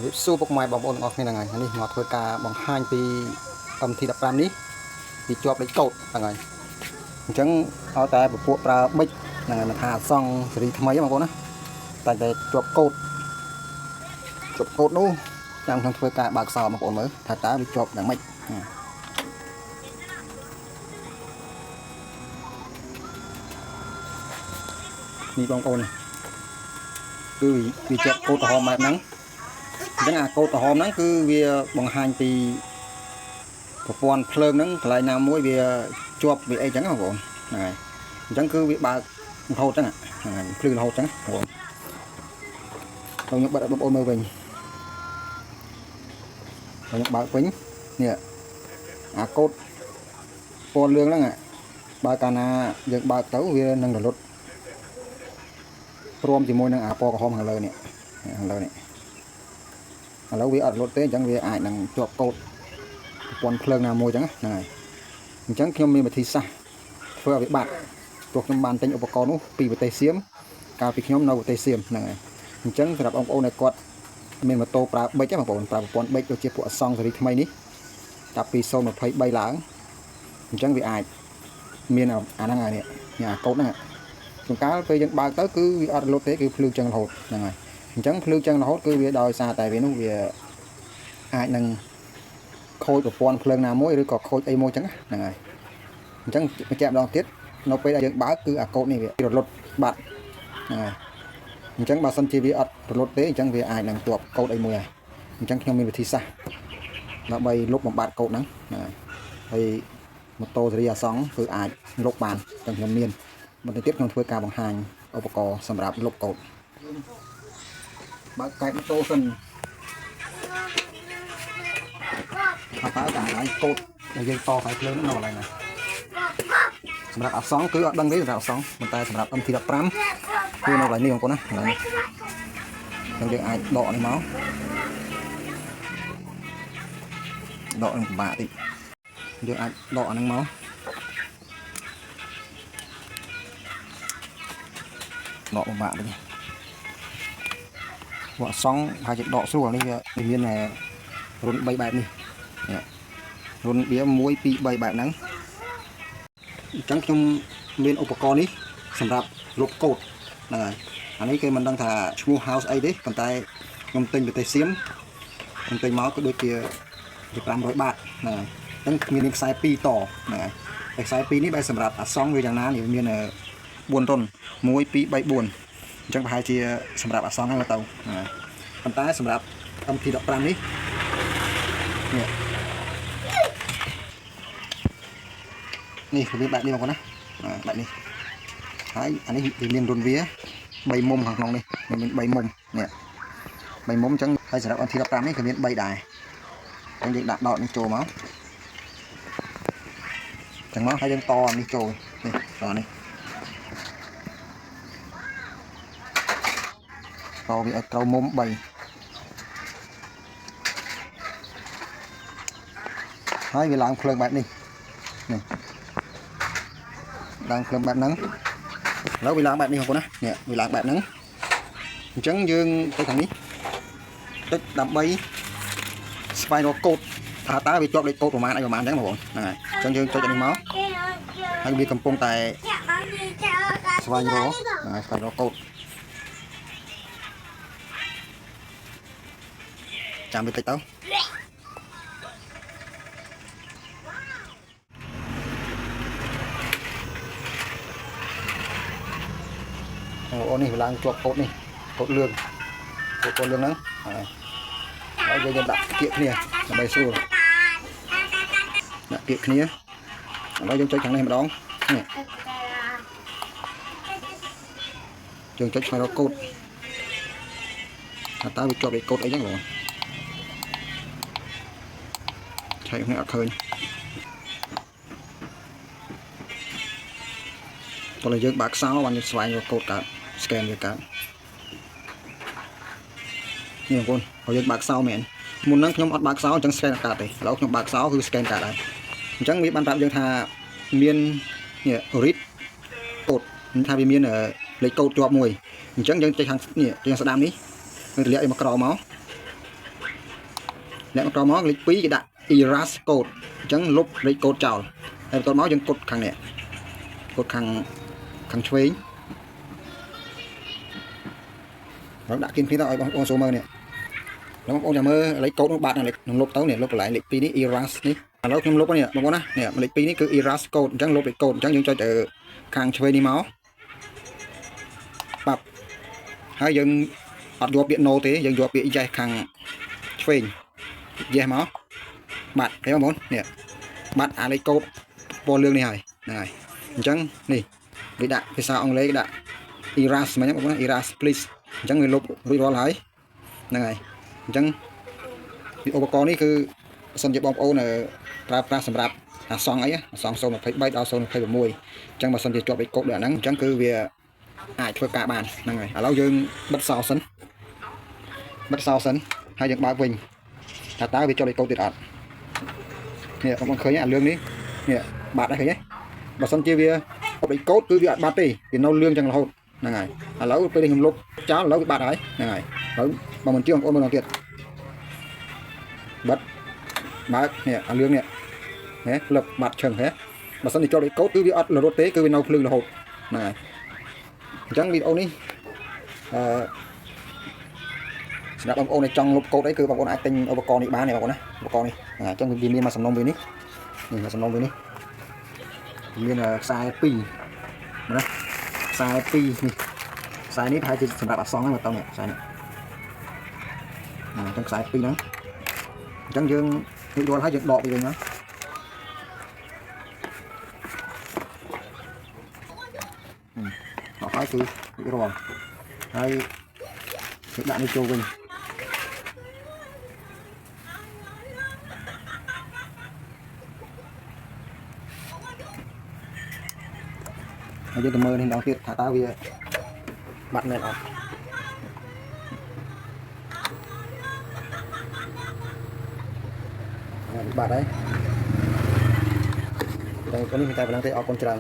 វិសួរពុកម៉ែបងប្អូនទាំងអស់គ្នាហ្នឹងហើយនេះមកធ្វើការបង្ហាញពី MT15 នេះវាជាប់លេខកូដហ្នឹងហើយអញ្ចឹងឲ្យតែពពួកប្រើប៊ិចហ្នឹងហើយមិនថាអសង្ឃសេរីថ្មីបងប្អូនណាតែជាប់កូដនោះចាំខ្ញុំធ្វើការបើកសោបងប្អូនមើលថាតើវាជាប់យ៉ាងម៉េចនេះបងប្អូនគឺវាជាប់កូដក្រហមបែបហ្នឹងអញ្ចឹងអាកូដក្រហមហ្នឹងគឺវាបង្ហាញពីប្រព័ន្ធភ្លើងហ្នឹងកន្លែងណាមួយវាជាប់វាអីចឹងបងប្អូនហ្នឹងហើយអញ្ចឹងគឺវាបើករហូតចឹងហ្នឹងភ្លឺរហូតចឹងបងប្អូនខ្ញុំបើកបងប្អូនមើលវិញខ្ញុំបើកវិញនេះអាកូដពណ៌លឿងហ្នឹងបើកាលណាយើងបើកទៅវានឹងរលត់ព្រមជាមួយនឹងអាពណ៌ក្រហមខាងលើនេះខាងលើនេះឥឡូវវាអត់រលត់ទេអញ្ចឹងវាអាចនឹងជាប់កូដប្រព័ន្ធភ្លើងណាមួយចឹងហ្នឹងហើយអញ្ចឹងខ្ញុំមានវិធីសាស្ត្រធ្វើឲ្យវាបាត់ព្រោះខ្ញុំបានទិញឧបករណ៍នោះពីប្រទេសសៀមកាលពីខ្ញុំនៅប្រទេសសៀមហ្នឹងហើយអញ្ចឹងសម្រាប់បងប្អូនដែលគាត់មានម៉ូតូប្រើប៊ិចបងប្អូនប្រើប្រព័ន្ធប៊ិចដូចជាពួកអសង្ឃសេរីថ្មីនេះចាប់ពី023ឡើងអញ្ចឹងវាអាចមានអាហ្នឹងហើយនេះអាកូដហ្នឹងជួនកាលពេលយើងបើកទៅគឺវាអត់រលត់ទេគឺភ្លឺចឹងរហូតហ្នឹងហើយអញ្ចឹងភ្លឺចឹងរហូតគឺវាដោយសារតែវានោះវាអាចនឹងខូចប្រព័ន្ធភ្លើងណាមួយឬក៏ខូចអីមួយចឹងហ្នឹងហើយអញ្ចឹងបញ្ជាក់ម្ដងទៀតនៅពេលដែលយើងបើកគឺអាកូដនេះវារលត់បាត់ហ្នឹងហើយអញ្ចឹងបើសិនជាវាអត់រលត់ទេអញ្ចឹងវាអាចនឹងជាប់កូដអីមួយហើយអញ្ចឹងខ្ញុំមានវិធីសាស្ត្រដើម្បីលុបបំបត្តិកូដហ្នឹងហ្នឹងហើយម៉ូតូសេរីអាសង្ឃគឺអាចលុបបានតែខ្ញុំមានបន្តិចទៀតខ្ញុំធ្វើការបង្ហាញឧបករណ៍សម្រាប់លុបកូដបើកកែបម៉ូតូសិនតើតាកន្លែងកូដដែលយើងតខ្សែភ្លើងនៅកន្លែងណាសម្រាប់អាសង្ឃគឺអត់ដឹងទេសម្រាប់អាសង្ឃប៉ុន្តែសម្រាប់ MT15 គឺនៅកន្លែងនេះបងប្អូនណាកន្លែងនេះយើងអាចដកនេះមកដកនឹងពិបាកតិចយើងអាចដកអាហ្នឹងមកដកពិបាកតិចពួកអាសង្ឃថាជាដកស្រួលនេះវាមានរុន3បែបនេះរុនវា1 2 3បែបហ្នឹងអញ្ចឹងខ្ញុំមានឧបករណ៍នេះសម្រាប់លុបកូដហ្នឹងហើយអានេះគេមិនដឹងថាឈ្មោះ house អីទេប៉ុន្តែខ្ញុំទិញប្រទេសសៀមខ្ញុំទិញមកគឺដូចជា500 បាតហ្នឹងហើយអញ្ចឹងមានខ្សែ2តហ្នឹងហើយខ្សែ2នេះបែរសម្រាប់អាសង្ឃវាយ៉ាងណានេះមាន4រុន1 2 3 4អញ្ចឹងប្រហែលជាសម្រាប់អាសង្ឃហ្នឹងទៅប៉ុន្តែសម្រាប់ MT15 នេះនេះវាបែបនេះបងប្អូនណាបែបនេះហើយអានេះវាមានរុនវា3មុំខាងក្នុងនេះមាន3មុំនេះ3មុំអញ្ចឹងហើយសម្រាប់ MT15 នេះក៏មាន3ដែរអញ្ចឹងយើងដាក់ដកនេះចូលមកអញ្ចឹងមកហើយយើងតនេះចូលនេះតនេះតវាឲ្យត្រូវមុំ3ហើយវាឡើងភ្លើងបែបនេះនេះឡើងភ្លើងបែបហ្នឹងឥឡូវវាឡើងបែបនេះបងប្អូនណានេះវាឡើងបែបហ្នឹងអញ្ចឹងយើងទៅខាងនេះចុចដើម្បីស្វែងរកកូដថាតើវាជាប់លេខកូដប្រមាណអីប្រមាណអញ្ចឹងបងប្អូនហ្នឹងហើយអញ្ចឹងយើងចុចអានេះមកហើយវាកំពុងតែស្វែងរកកូដចាំវាតិចទៅអូនេះវាឡើងជាប់កូដនេះកូដលឿងកូដលឿងហ្នឹងហើយយើងដាក់គៀកគ្នាដើម្បីស្រួលដាក់គៀកគ្នាឥឡូវយើងចុចខាងនេះម្ដងនេះយើងចុចស្វែងរកកូដតើវាជាប់លេខកូដអីចឹងបងឆែកនេះអត់ឃើញតោះយើងបើកខ្សោបានយើងស្វែងរកកូដកើតscan វាកើតនេះបងប្អូនហើយយើងបើកខ្សោមែនមុនហ្នឹងខ្ញុំអត់បើកខ្សោអញ្ចឹង scan កើតទេឥឡូវខ្ញុំបើកខ្សោគឺ scan កើតហើយអញ្ចឹងវាបានប្រាប់យើងថាមាននេះ read កូដថាវាមានលេខកូដជាប់មួយអញ្ចឹងយើងចុចខាងនេះយើងស្ដាំនេះនឹងទម្លាក់ឲ្យមកក្រោមមក អ្នកបន្តមកលេខ2គេដាក់ erase code អញ្ចឹងលុបលេខកូដចោលហើយបន្តមកយើងកត់ខាងនេះកត់ខាងឆ្វេងเราដាក់គៀនគ្នាទៅឲ្យបងប្អូនចូលមើលនេះបងប្អូនចាំមើលលេខកូដនោះបាត់នឹងលុបទៅនេះលុបកន្លែងលេខ2នេះ erase នេះឥឡូវខ្ញុំលុបនេះបងប្អូនណានេះលេខ2នេះគឺ erase code អញ្ចឹងលុបលេខកូដអញ្ចឹងយើងចុចទៅខាងឆ្វេងនេះមកបាប់ហើយយើងអត់យកពាក្យ no ទេយើងយកពាក្យ yes ខាងឆ្វេង yes មកបាត់ឃើញបងប្អូននេះបាត់អាលេខកូដពណ៌លឿងនេះហើយហ្នឹងហើយអញ្ចឹងនេះវាដាក់ភាសាអង់គ្លេសដាក់ erase ហ្មងបងប្អូន erase please អញ្ចឹងវាលុបរួចរាល់ហើយហ្នឹងហើយអញ្ចឹងឧបករណ៍នេះគឺបើសិនជាបងប្អូនប្រើប្រាស់សម្រាប់អាសងអីអាសង023ដល់026អញ្ចឹងបើសិនជាជាប់លេខកូដដូចហ្នឹងអញ្ចឹងគឺវាអាចធ្វើការបានហ្នឹងហើយឥឡូវយើងបិទសោសិនហើយយើងបើកវិញតើវាជាប់លេខកូដទៀតអត់នេះបងប្អូនឃើញអាលឿងនេះបាត់ហើយឃើញទេបើសិនជាវាជាប់លេខកូដគឺវាអត់បាត់ទេវានៅលឿងចឹងរហូតហ្នឹងហើយឥឡូវពេលនេះខ្ញុំលុបចោលឥឡូវវាបាត់ហើយហ្នឹងហើយហើយបើមិនជឿបងប្អូនមើលទៀតបាត់បើកនេះអាលឿងនេះលឹបបាត់ឈឹងហ៎បើសិនជាជាប់លេខកូដគឺវាអត់រត់ទេគឺវានៅភ្លឺរហូតហ្នឹងហើយអញ្ចឹងវីដេអូនេះសម្រាប់បងប្អូនដែលចង់លុបកូដអីគឺបងប្អូនអាចទិញឧបករណ៍នេះបានទេបងប្អូនណាឧបករណ៍នេះអញ្ចឹងវាមានមួយសំណុំវានេះមួយសំណុំវានេះមានខ្សែ2ណាខ្សែ2នេះខ្សែនេះប្រហែលជាសម្រាប់អាសងហ្នឹងតើនេះខ្សែនេះអញ្ចឹងខ្សែ2ហ្នឹងអញ្ចឹងយើងរួចរាល់ហើយយើងដកវាវិញណាអត់ហើយគឺរួចរាល់ហើយយើងដាក់នេះចូលវិញហើយយើងទៅមើលនេះម្ដងទៀតថាតើវាបាត់មែនអត់បាត់ហើយតែនេះមានតែប៉ុណ្្នឹងទេអរគុណច្រើន